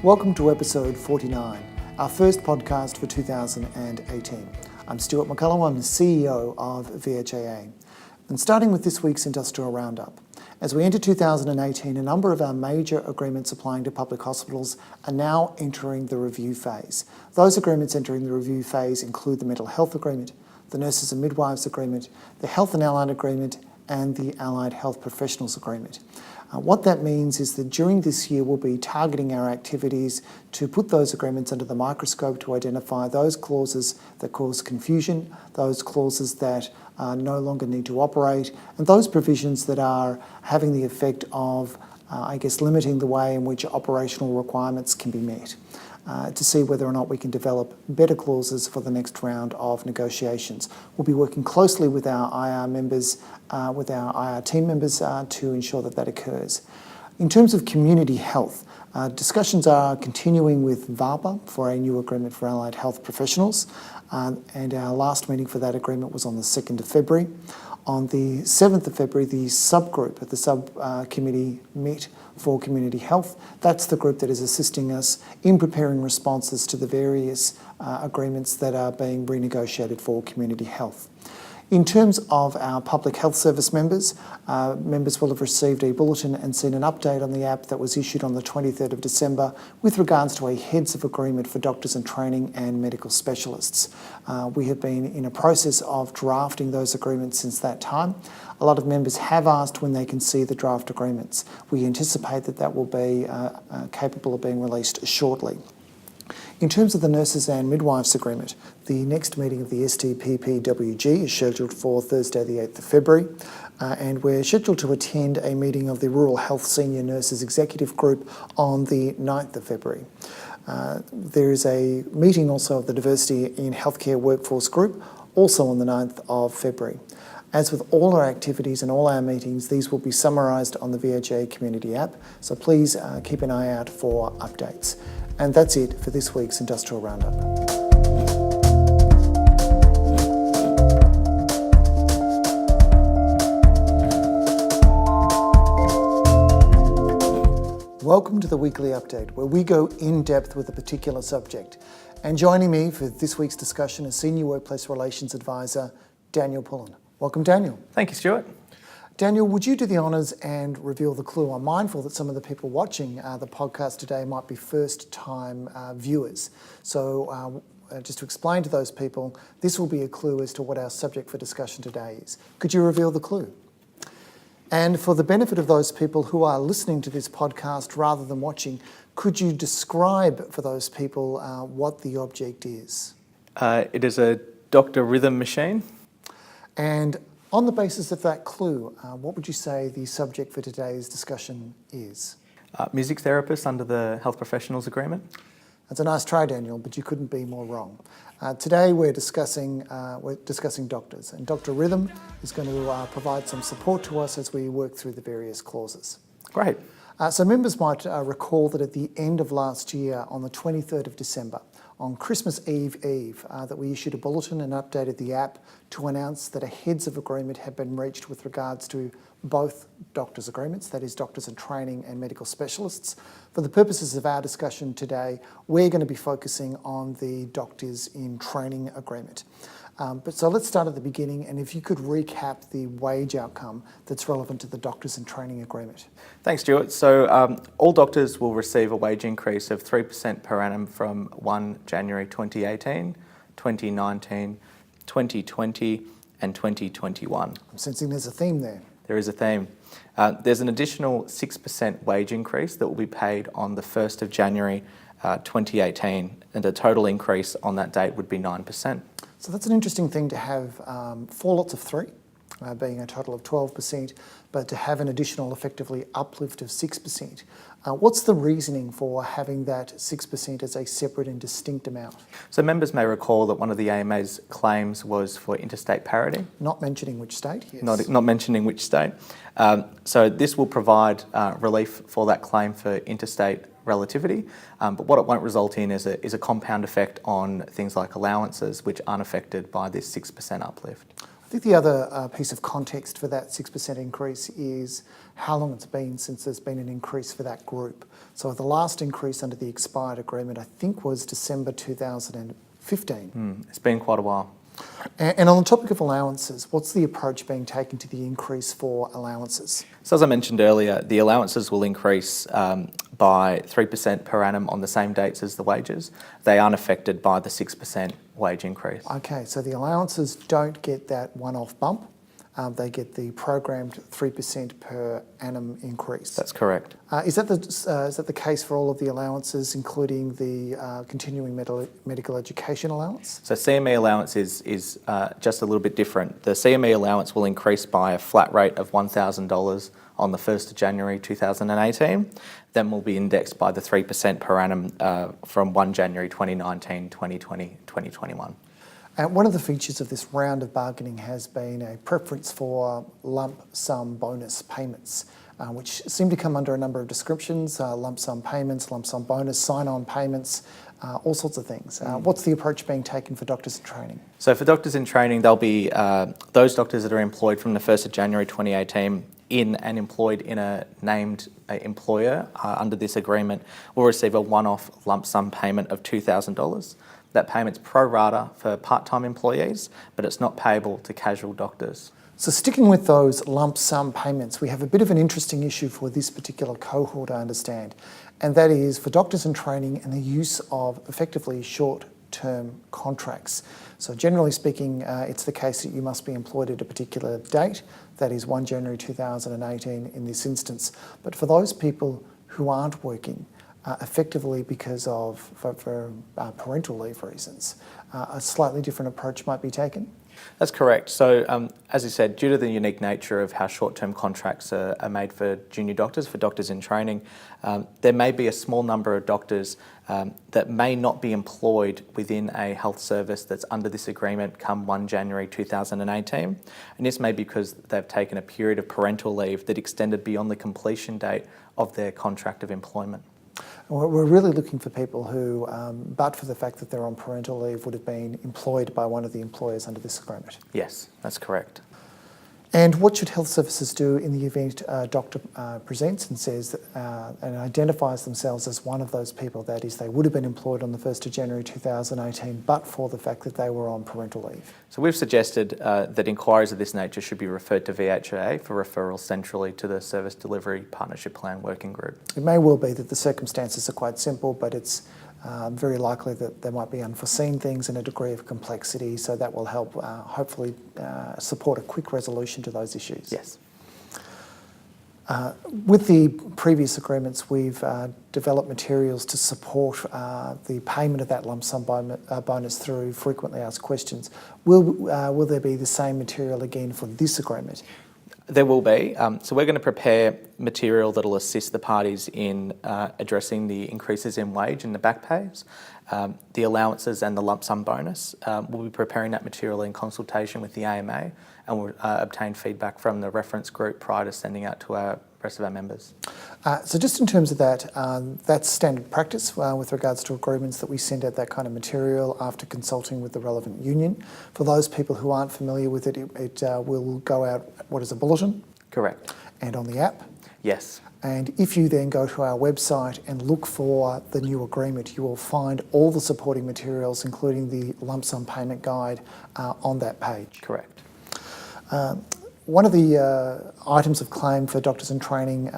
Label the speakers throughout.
Speaker 1: Welcome to episode 49, our first podcast for 2018. I'm Stuart McCullough, I'm the CEO of VHIA. And starting with this week's industrial roundup. As we enter 2018, a number of our major agreements applying to public hospitals are now entering the review phase. Those agreements entering the review phase include the Mental Health Agreement, the Nurses and Midwives Agreement, the Health and Allied Agreement, and the Allied Health Professionals Agreement. What that means is that during this year we'll be targeting our activities to put those agreements under the microscope to identify those clauses that cause confusion, those clauses that no longer need to operate, and those provisions that are having the effect of, limiting the way in which operational requirements can be met. To see whether or not we can develop better clauses for the next round of negotiations. We'll be working closely with our IR members, with our IR team members to ensure that that occurs. In terms of community health, discussions are continuing with VHIA for a new agreement for allied health professionals, and our last meeting for that agreement was on the 2nd of February. On the 7th of February, the subgroup at the subcommittee met for community health. That's the group that is assisting us in preparing responses to the various agreements that are being renegotiated for community health. In terms of our public health service members, members will have received a bulletin and seen an update on the app that was issued on the 23rd of December with regards to a heads of agreement for doctors in training and medical specialists. We have been in a process of drafting those agreements since that time. A lot of members have asked when they can see the draft agreements. We anticipate that that will be capable of being released shortly. In terms of the Nurses and Midwives Agreement, the next meeting of the STPPWG is scheduled for Thursday the 8th of February, and we're scheduled to attend a meeting of the Rural Health Senior Nurses Executive Group on the 9th of February. There is a meeting also of the Diversity in Healthcare Workforce Group, also on the 9th of February. As with all our activities and all our meetings, these will be summarised on the VHIA community app, so please keep an eye out for updates. And that's it for this week's Industrial Roundup. Welcome to the weekly update, where we go in depth with a particular subject. And joining me for this week's discussion is Senior Workplace Relations Advisor, Daniel Pullin. Welcome, Daniel.
Speaker 2: Thank you, Stuart.
Speaker 1: Daniel, would you do the honours and reveal the clue? I'm mindful that some of the people watching the podcast today might be first-time viewers. So just to explain to those people, this will be a clue as to what our subject for discussion today is. Could you reveal the clue? And for the benefit of those people who are listening to this podcast rather than watching, could you describe for those people what the object is?
Speaker 2: It is a doctor rhythm machine.
Speaker 1: And on the basis of that clue, what would you say the subject for today's discussion is?
Speaker 2: Music therapist under the Health Professionals Agreement.
Speaker 1: That's a nice try, Daniel, but you couldn't be more wrong. Today we're discussing doctors, and Dr. Rhythm is going to provide some support to us as we work through the various clauses.
Speaker 2: Great.
Speaker 1: So members might recall that at the end of last year, on the 23rd of December, on Christmas Eve, that we issued a bulletin and updated the app to announce that a heads of agreement had been reached with regards to both doctors' agreements, that is doctors in training and medical specialists. For the purposes of our discussion today, we're going to be focusing on the doctors in training agreement. So let's start at the beginning, and if you could recap the wage outcome that's relevant to the doctors in training agreement.
Speaker 2: Thanks, Stuart. So all doctors will receive a wage increase of 3% per annum from 1 January 2018, 2019, 2020 and 2021.
Speaker 1: I'm sensing there's a theme there.
Speaker 2: There is a theme. There's an additional 6% wage increase that will be paid on the 1st of January 2018, and the total increase on that date would be 9%.
Speaker 1: So that's an interesting thing to have 4 lots of 3, being a total of 12%, but to have an additional effectively uplift of 6%. What's the reasoning for having that 6% as a separate and distinct amount?
Speaker 2: So members may recall that one of the AMA's claims was for interstate parity.
Speaker 1: Not mentioning which state, yes.
Speaker 2: Not mentioning which state. So this will provide relief for that claim for interstate relativity, but what it won't result in is a compound effect on things like allowances, which aren't affected by this 6% uplift.
Speaker 1: I think the other piece of context for that 6% increase is how long it's been since there's been an increase for that group. So the last increase under the expired agreement, I think, was December 2015.
Speaker 2: It's been quite a while.
Speaker 1: And on the topic of allowances, what's the approach being taken to the increase for allowances?
Speaker 2: So as I mentioned earlier, the allowances will increase by 3% per annum on the same dates as the wages. They aren't affected by the 6% wage increase.
Speaker 1: Okay, so the allowances don't get that one-off bump. They get the programmed 3% per annum increase.
Speaker 2: That's correct.
Speaker 1: Is that the case for all of the allowances, including the Continuing Medical Education Allowance?
Speaker 2: So CME allowance is just a little bit different. The CME allowance will increase by a flat rate of $1,000 on the 1st of January 2018, then will be indexed by the 3% per annum from 1 January 2019, 2020, 2021.
Speaker 1: And one of the features of this round of bargaining has been a preference for lump sum bonus payments, which seem to come under a number of descriptions: lump sum payments, lump sum bonus, sign-on payments, all sorts of things. What's the approach being taken for doctors in training?
Speaker 2: So for doctors in training, they'll be those doctors that are employed from the 1st of January 2018 and employed in a named employer under this agreement will receive a one-off lump sum payment of $2,000. That payment's pro rata for part-time employees, but it's not payable to casual doctors.
Speaker 1: So sticking with those lump sum payments, we have a bit of an interesting issue for this particular cohort, I understand, and that is for doctors in training and the use of effectively short-term contracts. So generally speaking, it's the case that you must be employed at a particular date, that is 1 January 2018 in this instance. But for those people who aren't working, effectively because of for parental leave reasons, a slightly different approach might be taken?
Speaker 2: That's correct. So as you said, due to the unique nature of how short-term contracts are made for junior doctors, for doctors in training, there may be a small number of doctors that may not be employed within a health service that's under this agreement come 1 January 2018. And this may be because they've taken a period of parental leave that extended beyond the completion date of their contract of employment.
Speaker 1: We're really looking for people who, but for the fact that they're on parental leave, would have been employed by one of the employers under this agreement.
Speaker 2: Yes, that's correct.
Speaker 1: And what should health services do in the event a doctor presents and says and identifies themselves as one of those people, that is, they would have been employed on the 1st of January 2018, but for the fact that they were on parental leave?
Speaker 2: So we've suggested that inquiries of this nature should be referred to VHIA for referral centrally to the Service Delivery Partnership Plan Working Group.
Speaker 1: It may well be that the circumstances are quite simple, but it's very likely that there might be unforeseen things and a degree of complexity, so that will help hopefully support a quick resolution to those issues.
Speaker 2: Yes.
Speaker 1: With the previous agreements, we've developed materials to support the payment of that lump sum bonus through frequently asked questions. Will there be the same material again for this agreement?
Speaker 2: There will be. So we're going to prepare material that will assist the parties in addressing the increases in wage and the back pays, the allowances and the lump sum bonus. We'll be preparing that material in consultation with the AMA, and we'll obtain feedback from the reference group prior to sending out to our rest of our members.
Speaker 1: So just in terms of that, that's standard practice with regards to agreements that we send out that kind of material after consulting with the relevant union. For those people who aren't familiar with it, it will go out, what is a bulletin?
Speaker 2: Correct.
Speaker 1: And on the app?
Speaker 2: Yes.
Speaker 1: And if you then go to our website and look for the new agreement, you will find all the supporting materials, including the lump sum payment guide, on that page.
Speaker 2: Correct.
Speaker 1: One of the items of claim for doctors in training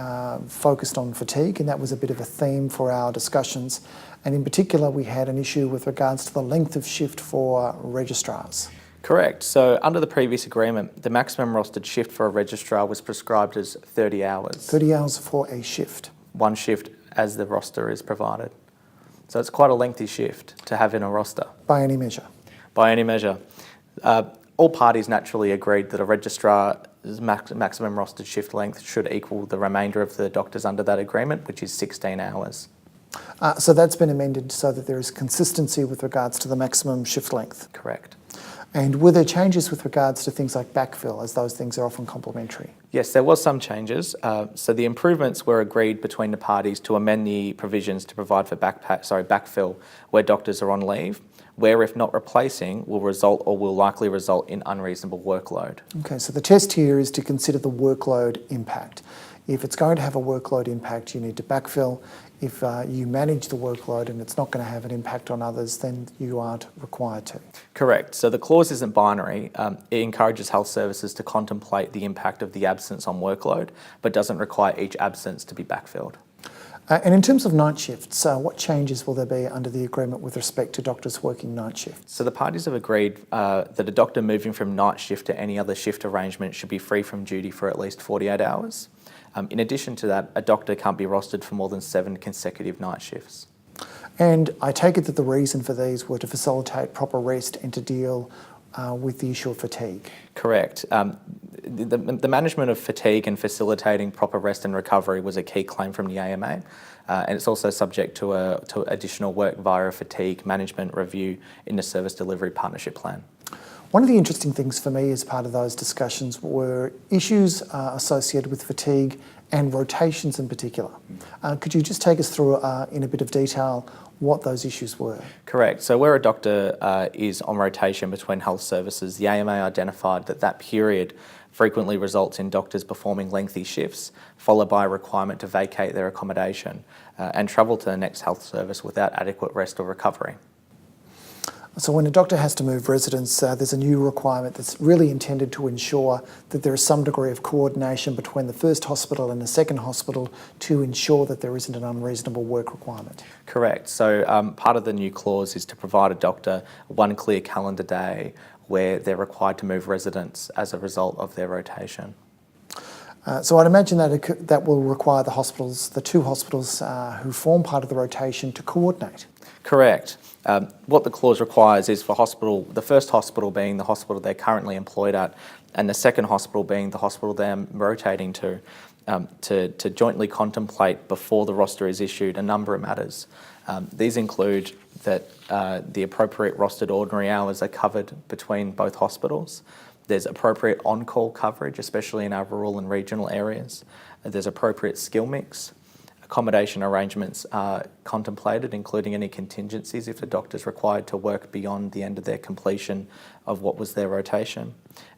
Speaker 1: focused on fatigue, and that was a bit of a theme for our discussions. And in particular, we had an issue with regards to the length of shift for registrars.
Speaker 2: Correct. So under the previous agreement, the maximum rostered shift for a registrar was prescribed as 30 hours.
Speaker 1: 30 hours for a shift.
Speaker 2: One shift as the roster is provided. So it's quite a lengthy shift to have in a roster.
Speaker 1: By any measure.
Speaker 2: By any measure. All parties naturally agreed that a registrar's maximum rostered shift length should equal the remainder of the doctors under that agreement, which is 16 hours.
Speaker 1: So that's been amended so that there is consistency with regards to the maximum shift length.
Speaker 2: Correct.
Speaker 1: And were there changes with regards to things like backfill, as those things are often complementary?
Speaker 2: Yes, there was some changes. So the improvements were agreed between the parties to amend the provisions to provide for backfill where doctors are on leave, where if not replacing will result or will likely result in unreasonable workload.
Speaker 1: Okay, so the test here is to consider the workload impact. If it's going to have a workload impact, you need to backfill. If you manage the workload and it's not going to have an impact on others, then you aren't required to.
Speaker 2: Correct. So the clause isn't binary. It encourages health services to contemplate the impact of the absence on workload, but doesn't require each absence to be backfilled.
Speaker 1: And in terms of night shifts, what changes will there be under the agreement with respect to doctors working night shifts?
Speaker 2: So the parties have agreed that a doctor moving from night shift to any other shift arrangement should be free from duty for at least 48 hours. In addition to that, a doctor can't be rostered for more than 7 consecutive night shifts.
Speaker 1: And I take it that the reason for these were to facilitate proper rest and to deal with the issue of fatigue.
Speaker 2: Correct. The management of fatigue and facilitating proper rest and recovery was a key claim from the AMA, and it's also subject to additional work via a fatigue management review in the Service Delivery Partnership Plan.
Speaker 1: One of the interesting things for me as part of those discussions were issues associated with fatigue and rotations in particular. Could you just take us through in a bit of detail what those issues were?
Speaker 2: Correct. So where a doctor is on rotation between health services, the AMA identified that period frequently results in doctors performing lengthy shifts, followed by a requirement to vacate their accommodation and travel to the next health service without adequate rest or recovery.
Speaker 1: So when a doctor has to move residents, there's a new requirement that's really intended to ensure that there is some degree of coordination between the first hospital and the second hospital to ensure that there isn't an unreasonable work requirement.
Speaker 2: Correct. So part of the new clause is to provide a doctor one clear calendar day where they're required to move residents as a result of their rotation.
Speaker 1: So I'd imagine that will require the two hospitals who form part of the rotation to coordinate.
Speaker 2: Correct. What the clause requires is for the first hospital being the hospital they're currently employed at, and the second hospital being the hospital they're rotating to jointly contemplate before the roster is issued a number of matters. These include that the appropriate rostered ordinary hours are covered between both hospitals. There's appropriate on-call coverage, especially in our rural and regional areas. There's appropriate skill mix. Accommodation arrangements are contemplated, including any contingencies if the doctor's required to work beyond the end of their completion of what was their rotation,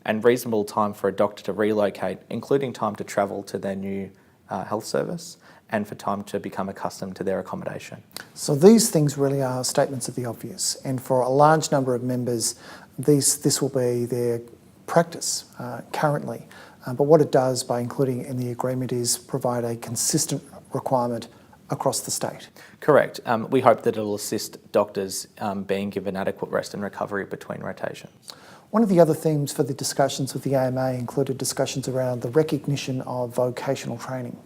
Speaker 2: and reasonable time for a doctor to relocate, including time to travel to their new health service and for time to become accustomed to their accommodation. So
Speaker 1: these things really are statements of the obvious, and for a large number of members, this will be their practice currently. But what it does by including it in the agreement is provide a consistent requirement across the state.
Speaker 2: Correct. We hope that it'll assist doctors being given adequate rest and recovery between rotations.
Speaker 1: One of the other themes for the discussions with the AMA included discussions around the recognition of vocational training.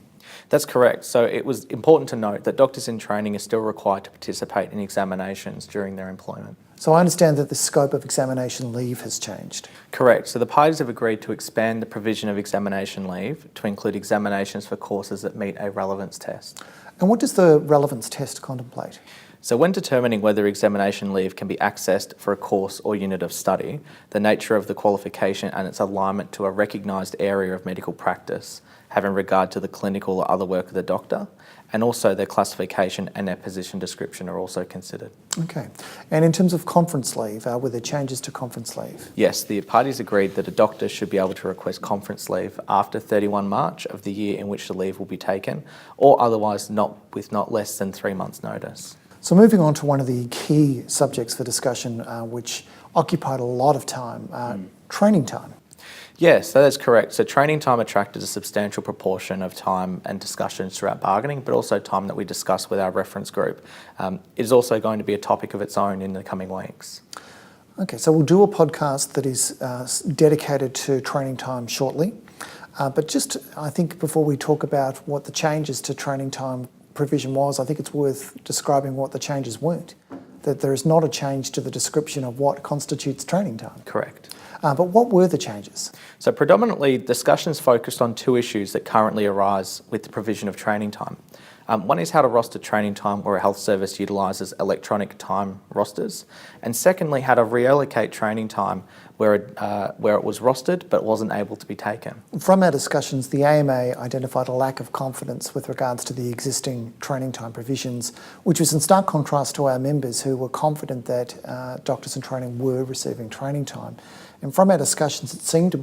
Speaker 2: That's correct. So it was important to note that doctors in training are still required to participate in examinations during their employment.
Speaker 1: So I understand that the scope of examination leave has changed.
Speaker 2: Correct. So the parties have agreed to expand the provision of examination leave to include examinations for courses that meet a relevance test.
Speaker 1: And what does the relevance test contemplate?
Speaker 2: So when determining whether examination leave can be accessed for a course or unit of study, the nature of the qualification and its alignment to a recognised area of medical practice, having regard to the clinical or other work of the doctor, and also their classification and their position description are also considered.
Speaker 1: Okay. And in terms of conference leave, were there changes to conference leave?
Speaker 2: Yes, the parties agreed that a doctor should be able to request conference leave after 31 March of the year in which the leave will be taken, or otherwise with not less than 3 months' notice.
Speaker 1: So moving on to one of the key subjects for discussion, which occupied a lot of time, training time.
Speaker 2: Yes, that is correct. So training time attracted a substantial proportion of time and discussions throughout bargaining, but also time that we discussed with our reference group. It is also going to be a topic of its own in the coming weeks.
Speaker 1: Okay, so we'll do a podcast that is dedicated to training time shortly. But just, I think, before we talk about what the changes to training time provision was, I think it's worth describing what the changes weren't. That there is not a change to the description of what constitutes training time.
Speaker 2: Correct.
Speaker 1: But what were the changes?
Speaker 2: So predominantly, discussions focused on two issues that currently arise with the provision of training time. One is how to roster training time where a health service utilises electronic time rosters, and secondly, how to reallocate training time where it was rostered but wasn't able to be taken.
Speaker 1: From our discussions, the AMA identified a lack of confidence with regards to the existing training time provisions, which was in stark contrast to our members who were confident that doctors in training were receiving training time. And from our discussions, it seemed to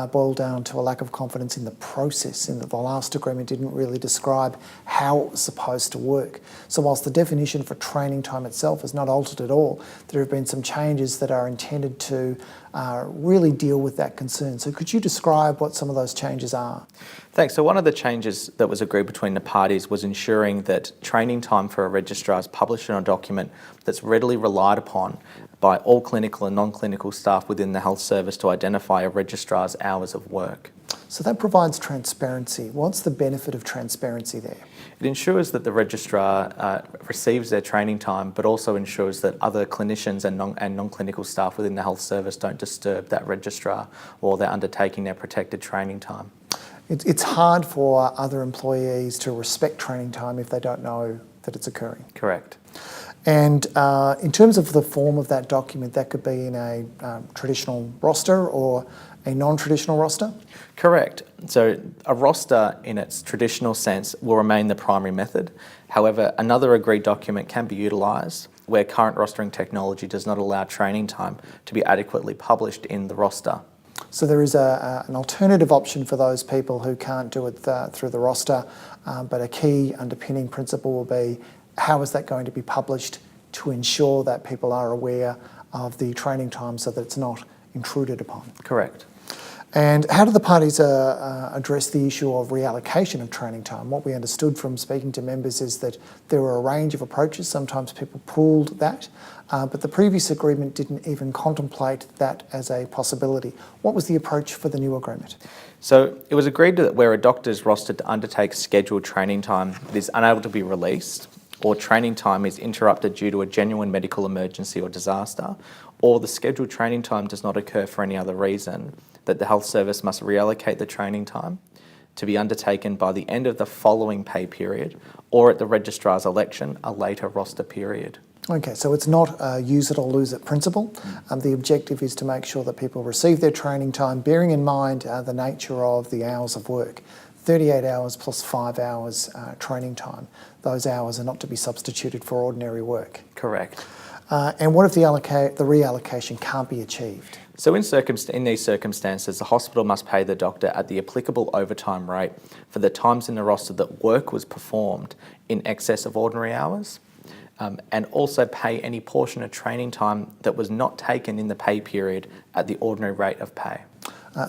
Speaker 1: boil down to a lack of confidence in the process, in that the last agreement didn't really describe how it was supposed to work. So whilst the definition for training time itself has not altered at all, there have been some changes that are intended to really deal with that concern. So could you describe what some of those changes are?
Speaker 2: Thanks. So one of the changes that was agreed between the parties was ensuring that training time for a registrar is published in a document that's readily relied upon by all clinical and non-clinical staff within the health service to identify a registrar's hours of work.
Speaker 1: So that provides transparency. What's the benefit of transparency there?
Speaker 2: It ensures that the registrar receives their training time, but also ensures that other clinicians and non-clinical staff within the health service don't disturb that registrar while they're undertaking their protected training time.
Speaker 1: It's hard for other employees to respect training time if they don't know that it's occurring.
Speaker 2: Correct.
Speaker 1: And in terms of the form of that document, that could be in a traditional roster or a non-traditional roster?
Speaker 2: Correct. So a roster in its traditional sense will remain the primary method. However, another agreed document can be utilised where current rostering technology does not allow training time to be adequately published in the roster.
Speaker 1: So there is an alternative option for those people who can't do it through the roster, but a key underpinning principle will be how is that going to be published to ensure that people are aware of the training time so that it's not intruded upon.
Speaker 2: Correct.
Speaker 1: And how do the parties address the issue of reallocation of training time? What we understood from speaking to members is that there were a range of approaches. Sometimes people pooled that, but the previous agreement didn't even contemplate that as a possibility. What was the approach for the new agreement?
Speaker 2: So it was agreed that where a doctor is rostered to undertake scheduled training time that is unable to be released, or training time is interrupted due to a genuine medical emergency or disaster, or the scheduled training time does not occur for any other reason, that the health service must reallocate the training time to be undertaken by the end of the following pay period, or at the registrar's election, a later roster period.
Speaker 1: Okay, so it's not a use it or lose it principle. The objective is to make sure that people receive their training time, bearing in mind the nature of the hours of work. 38 hours plus 5 hours training time. Those hours are not to be substituted for ordinary work.
Speaker 2: Correct.
Speaker 1: And what if the reallocation can't be achieved?
Speaker 2: So in these circumstances, the hospital must pay the doctor at the applicable overtime rate for the times in the roster that work was performed in excess of ordinary hours, and also pay any portion of training time that was not taken in the pay period at the ordinary rate of pay.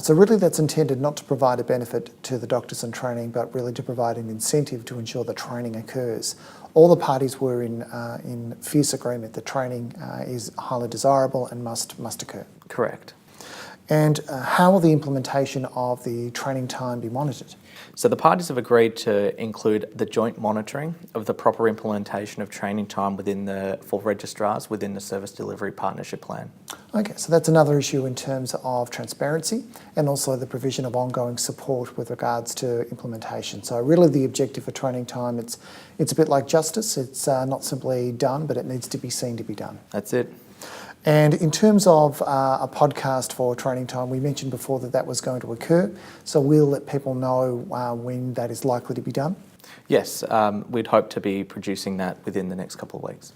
Speaker 1: So really that's intended not to provide a benefit to the doctors in training, but really to provide an incentive to ensure that training occurs. All the parties were in fierce agreement that training is highly desirable and must occur.
Speaker 2: Correct.
Speaker 1: And how will the implementation of the training time be monitored?
Speaker 2: So the parties have agreed to include the joint monitoring of the proper implementation of training time for registrars within the Service Delivery Partnership Plan. Okay,
Speaker 1: so that's another issue in terms of transparency and also the provision of ongoing support with regards to implementation. So really the objective for training time, it's a bit like justice. It's not simply done, but it needs to be seen to be done.
Speaker 2: That's it.
Speaker 1: And in terms of a podcast for training time, we mentioned before that was going to occur. So we'll let people know when that is likely to be done.
Speaker 2: Yes, we'd hope to be producing that within the next couple of weeks.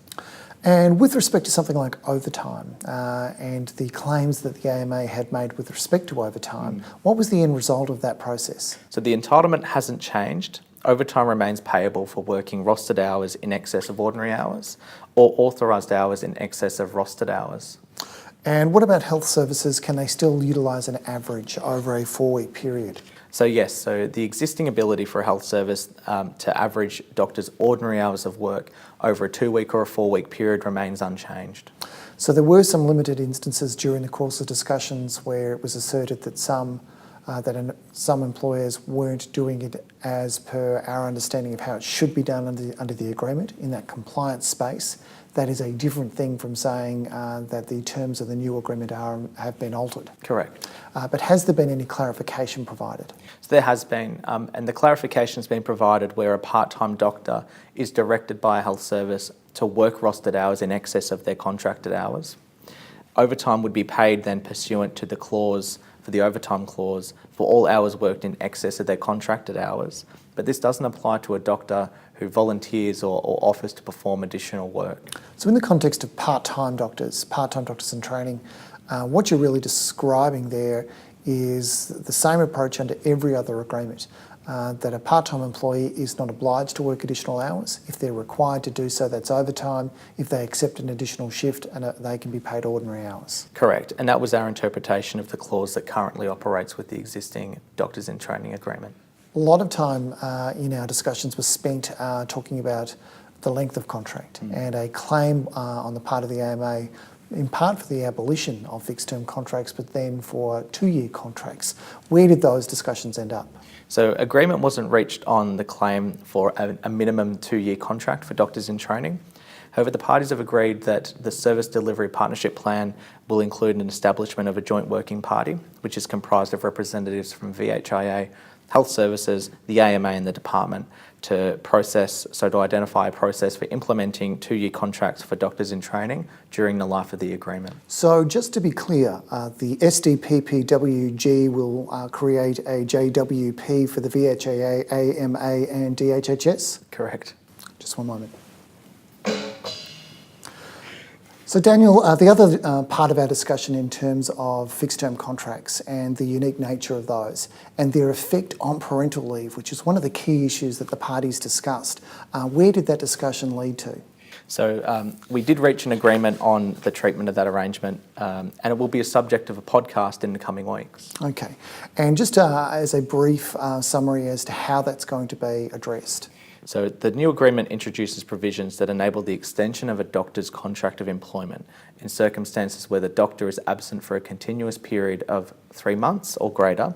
Speaker 1: And with respect to something like overtime and the claims that the AMA had made with respect to overtime, what was the end result of that process?
Speaker 2: So the entitlement hasn't changed. Overtime remains payable for working rostered hours in excess of ordinary hours or authorised hours in excess of rostered hours.
Speaker 1: And what about health services? Can they still utilise an average over a 4-week period?
Speaker 2: So yes, so the existing ability for a health service to average doctors' ordinary hours of work over a 2-week or a 4-week period remains unchanged.
Speaker 1: So there were some limited instances during the course of discussions where it was asserted that some some employers weren't doing it as per our understanding of how it should be done under the agreement in that compliance space. That is a different thing from saying that the terms of the new agreement have been altered.
Speaker 2: Correct.
Speaker 1: But has there been any clarification provided?
Speaker 2: So there has been, and the clarification has been provided where a part-time doctor is directed by a health service to work rostered hours in excess of their contracted hours. Overtime would be paid then pursuant to the clause, for the overtime clause, for all hours worked in excess of their contracted hours. But this doesn't apply to a doctor who volunteers or offers to perform additional work.
Speaker 1: So in the context of part-time doctors in training, what you're really describing there is the same approach under every other agreement, that a part-time employee is not obliged to work additional hours. If they're required to do so, that's overtime. If they accept an additional shift, they can be paid ordinary hours.
Speaker 2: Correct, and that was our interpretation of the clause that currently operates with the existing Doctors in Training agreement.
Speaker 1: A lot of time in our discussions was spent talking about the length of contract and a claim on the part of the AMA, in part for the abolition of fixed-term contracts, but then for 2-year contracts. Where did those discussions end up?
Speaker 2: So agreement wasn't reached on the claim for a minimum 2-year contract for doctors in training. However, the parties have agreed that the Service Delivery Partnership Plan will include an establishment of a joint working party, which is comprised of representatives from VHIA, Health Services, the AMA and the department to identify a process for implementing 2-year contracts for doctors in training during the life of the agreement.
Speaker 1: So just to be clear, the SDPPWG will create a JWP for the VHIA, AMA and DHHS?
Speaker 2: Correct.
Speaker 1: Just one moment. So Daniel, the other part of our discussion in terms of fixed-term contracts and the unique nature of those and their effect on parental leave, which is one of the key issues that the parties discussed, where did that discussion lead to?
Speaker 2: So we did reach an agreement on the treatment of that arrangement and it will be a subject of a podcast in the coming weeks.
Speaker 1: Okay, and just as a brief summary as to how that's going to be addressed.
Speaker 2: So the new agreement introduces provisions that enable the extension of a doctor's contract of employment in circumstances where the doctor is absent for a continuous period of 3 months or greater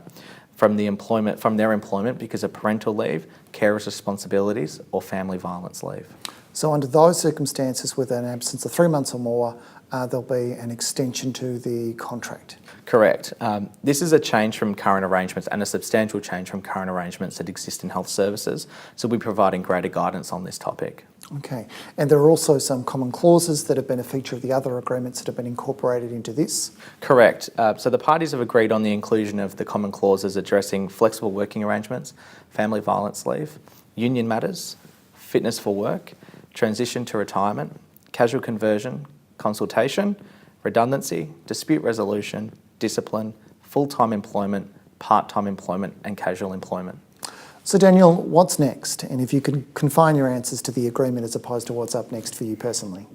Speaker 2: from their employment because of parental leave, carer's responsibilities or family violence leave.
Speaker 1: So under those circumstances with an absence of 3 months or more, there'll be an extension to the contract.
Speaker 2: Correct. This is a change from current arrangements and a substantial change from current arrangements that exist in health services, so we'll be providing greater guidance on this topic.
Speaker 1: Okay, and there are also some common clauses that have been a feature of the other agreements that have been incorporated into this?
Speaker 2: Correct. So the parties have agreed on the inclusion of the common clauses addressing flexible working arrangements, family violence leave, union matters, fitness for work, transition to retirement, casual conversion, consultation, redundancy, dispute resolution, discipline, full-time employment, part-time employment and casual employment.
Speaker 1: So Daniel, what's next? And if you can confine your answers to the agreement as opposed to what's up next for you personally.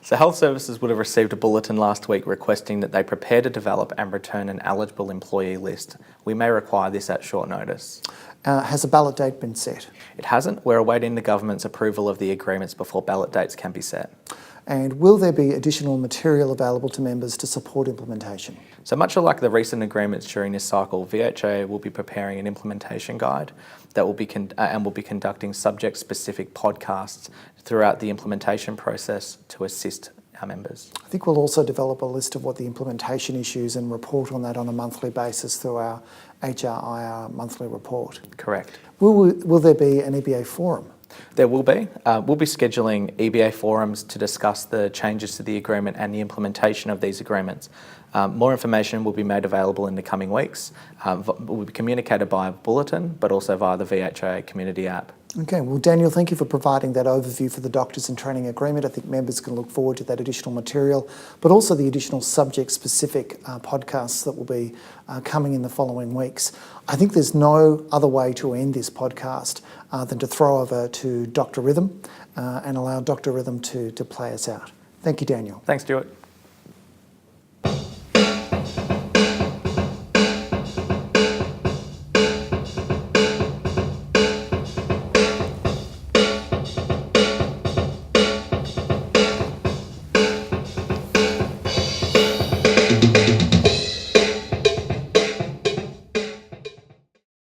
Speaker 2: So Health Services would have received a bulletin last week requesting that they prepare to develop and return an eligible employee list. We may require this at short notice.
Speaker 1: Has a ballot date been set?
Speaker 2: It hasn't. We're awaiting the government's approval of the agreements before ballot dates can be set.
Speaker 1: And will there be additional material available to members to support implementation?
Speaker 2: So much like the recent agreements during this cycle, VHIA will be preparing an implementation guide that will be conducting subject-specific podcasts throughout the implementation process to assist our members.
Speaker 1: I think we'll also develop a list of what the implementation issues and report on that on a monthly basis through our HRIR monthly report.
Speaker 2: Correct.
Speaker 1: Will there be an EBA forum?
Speaker 2: There will be. We'll be scheduling EBA forums to discuss the changes to the agreement and the implementation of these agreements. More information will be made available in the coming weeks. Will be communicated by bulletin, but also via the VHIA community app.
Speaker 1: Okay, well Daniel, thank you for providing that overview for the Doctors in Training Agreement. I think members can look forward to that additional material, but also the additional subject-specific podcasts that will be coming in the following weeks. I think there's no other way to end this podcast than to throw over to Dr. Rhythm and allow Dr. Rhythm to play us out. Thank you, Daniel.
Speaker 2: Thanks, Stuart.